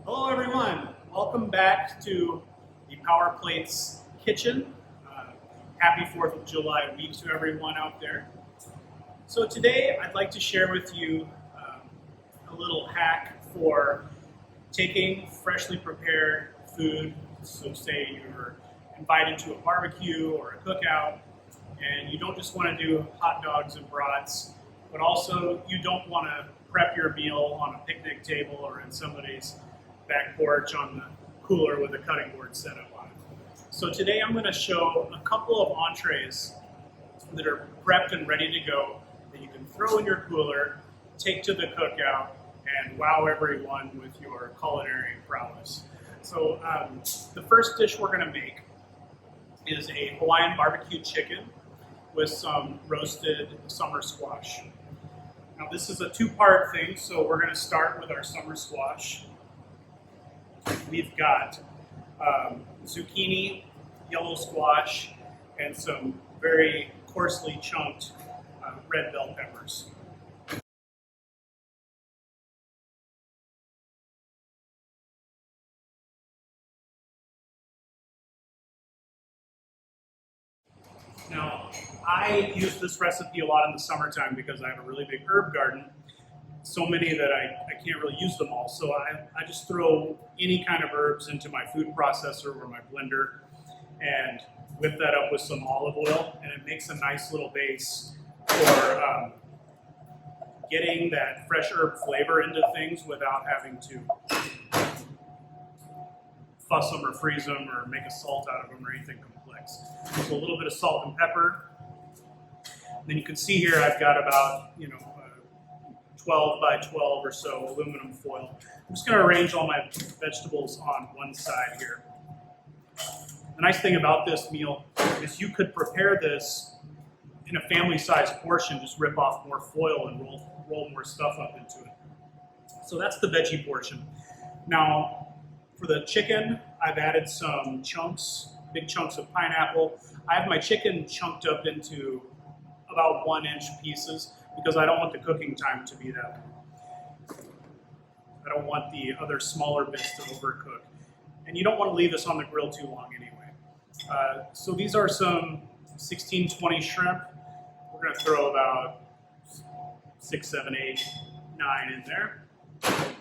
Hello everyone, welcome back to the Power Plates Kitchen. Happy 4th of July week to everyone out there. So today I'd like to share with you a little hack for taking freshly prepared food. So say you're invited to a barbecue or a cookout and you don't just want to do hot dogs and brats, but also you don't want to prep your meal on a picnic table or in somebody's back porch on the cooler with a cutting board set up on it. So today I'm going to show a couple of entrees that are prepped and ready to go that you can throw in your cooler, take to the cookout, and wow everyone with your culinary prowess. So the first dish we're going to make is a Hawaiian BBQ chicken with some roasted summer squash. Now this is a two-part thing, so we're going to start with our summer squash. We've got zucchini, yellow squash, and some very coarsely chunked red bell peppers. Now, I use this recipe a lot in the summertime because I have a really big herb garden. So many that I can't really use them all. So I just throw any kind of herbs into my food processor or my blender and whip that up with some olive oil, and it makes a nice little base for getting that fresh herb flavor into things without having to fuss them or freeze them or make a salt out of them or anything complex. So a little bit of salt and pepper. And then you can see here I've got about 12 by 12 or so aluminum foil. I'm just going to arrange all my vegetables on one side here. The nice thing about this meal is you could prepare this in a family-sized portion, just rip off more foil and roll more stuff up into it. So that's the veggie portion. Now, for the chicken, I've added some chunks, big chunks of pineapple. I have my chicken chunked up into about 1-inch pieces because I don't want the cooking time to be that long. I don't want the other smaller bits to overcook. And you don't want to leave this on the grill too long anyway. So these are some 1620 shrimp. We're going to throw about 6, 7, 8, 9 in there. And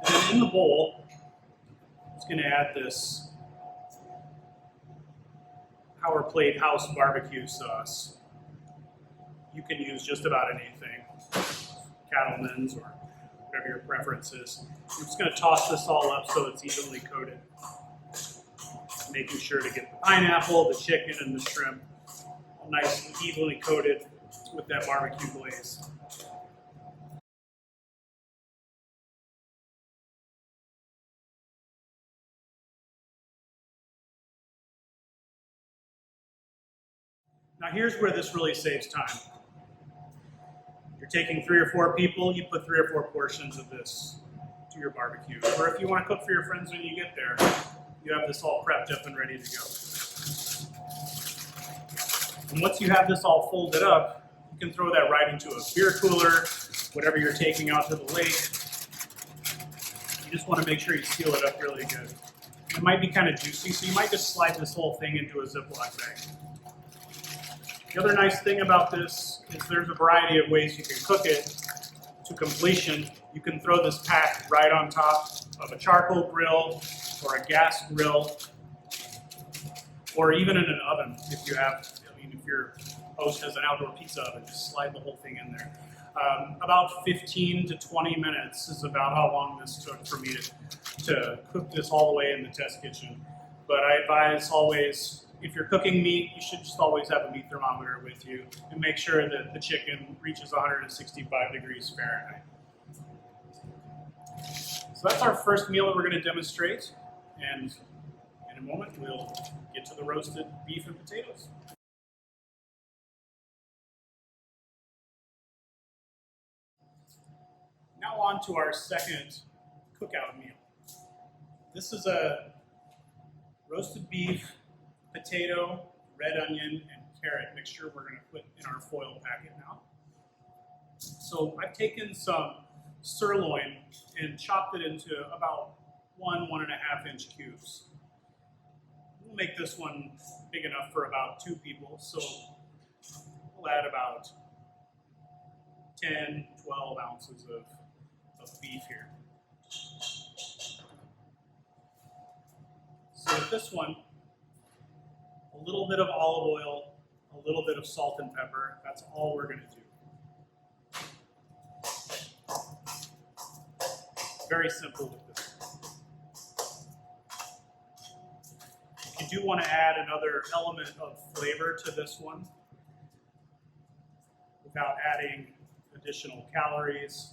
then in the bowl, I'm just going to add this Power Plate House BBQ Sauce. You can use just about anything, Cattleman's or whatever your preference is. I'm just going to toss this all up so it's evenly coated. Making sure to get the pineapple, the chicken, and the shrimp all nice and evenly coated with that barbecue glaze. Now here's where this really saves time. You're taking 3 or 4 people, you put 3 or 4 portions of this to your barbecue. Or if you want to cook for your friends when you get there, you have this all prepped up and ready to go. And once you have this all folded up, you can throw that right into a beer cooler, whatever you're taking out to the lake. You just want to make sure you seal it up really good. It might be kind of juicy, so you might just slide this whole thing into a Ziploc bag. The other nice thing about this is there's a variety of ways you can cook it to completion. You can throw this pack right on top of a charcoal grill or a gas grill, or even in an oven if you have, if your host has an outdoor pizza oven, just slide the whole thing in there. About 15 to 20 minutes is about how long this took for me to cook this all the way in the test kitchen. But I advise always, if you're cooking meat, you should just always have a meat thermometer with you and make sure that the chicken reaches 165 degrees Fahrenheit. So that's our first meal that we're going to demonstrate, and in a moment we'll get to the roasted beef and potatoes. Now on to our second cookout meal. This is a roasted beef, potato, red onion, and carrot mixture we're going to put in our foil packet now. So I've taken some sirloin and chopped it into about 1.5 inch cubes. We'll make this one big enough for about 2 people, so we'll add about 10, 12 ounces of beef here. So with this one, a little bit of olive oil, a little bit of salt and pepper, that's all we're going to do. Very simple with this. You do want to add another element of flavor to this one without adding additional calories.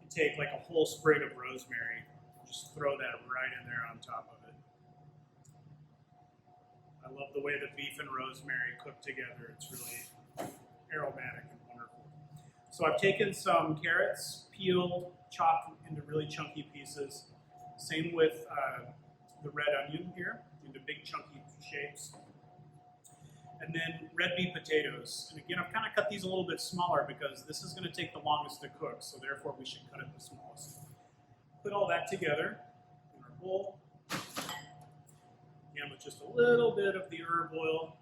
You take like a whole sprig of rosemary, just throw that right in there on top of it. I love the way the beef and rosemary cook together. It's really aromatic and wonderful. So I've taken some carrots, peeled, chopped into really chunky pieces. Same with the red onion here, into big chunky shapes. And then red beet potatoes. And again, I've kind of cut these a little bit smaller because this is going to take the longest to cook, so therefore we should cut it the smallest. Put all that together in our bowl. Again, with just a little bit of the herb oil,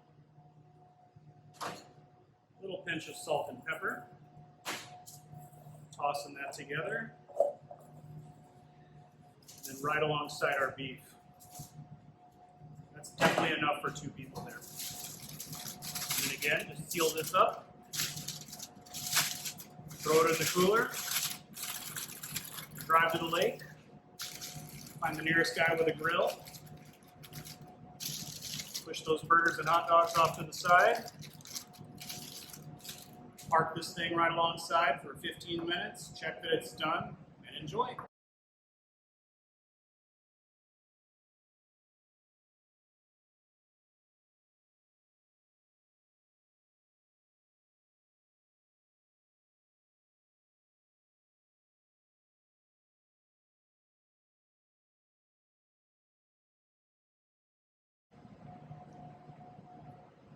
a little pinch of salt and pepper. Tossing that together. And then right alongside our beef. That's definitely enough for 2 people there. And again, just seal this up. Throw it in the cooler. Drive to the lake. Find the nearest guy with a grill. Push those burgers and hot dogs off to the side. Park this thing right alongside for 15 minutes. Check that it's done and enjoy.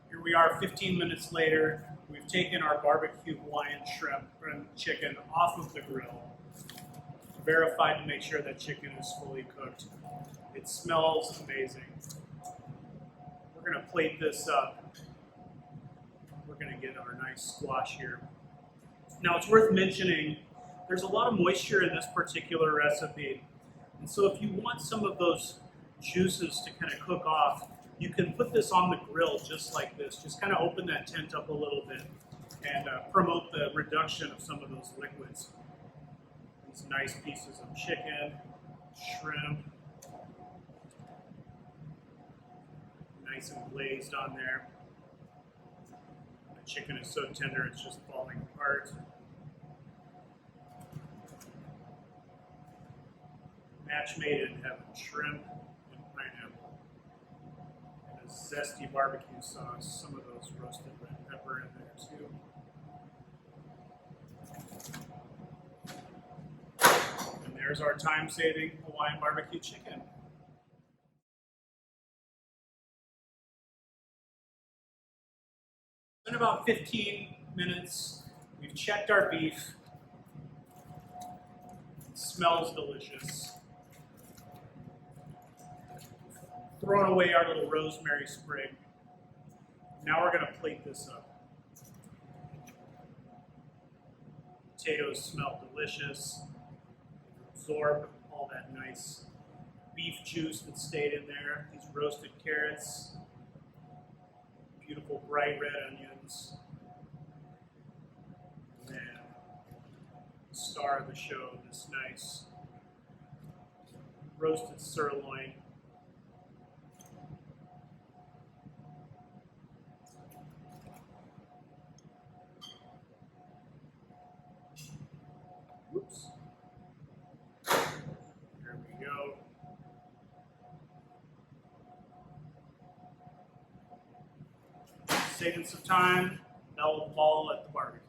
Here we are 15 minutes later. We've taken our barbecue Hawaiian shrimp and chicken off of the grill. Verified to make sure that chicken is fully cooked. It smells amazing. We're going to plate this up. We're going to get our nice squash here. Now it's worth mentioning, there's a lot of moisture in this particular recipe. And so if you want some of those juices to kind of cook off, you can put this on the grill just like this. Just kind of open that tent up a little bit and promote the reduction of some of those liquids. These nice pieces of chicken, shrimp, nice and glazed on there. The chicken is so tender it's just falling apart. Match made in heaven, shrimp and pineapple. Zesty barbecue sauce, some of those roasted red pepper in there too. And there's our time-saving Hawaiian barbecue chicken. In about 15 minutes, we've checked our beef. It smells delicious. Thrown away our little rosemary sprig. Now we're going to plate this up. Potatoes smell delicious. Absorb all that nice beef juice that stayed in there. These roasted carrots. Beautiful bright red onions. And then the star of the show, this nice roasted sirloin. Whoops. There we go. Saving some time, bell ball at the barbecue.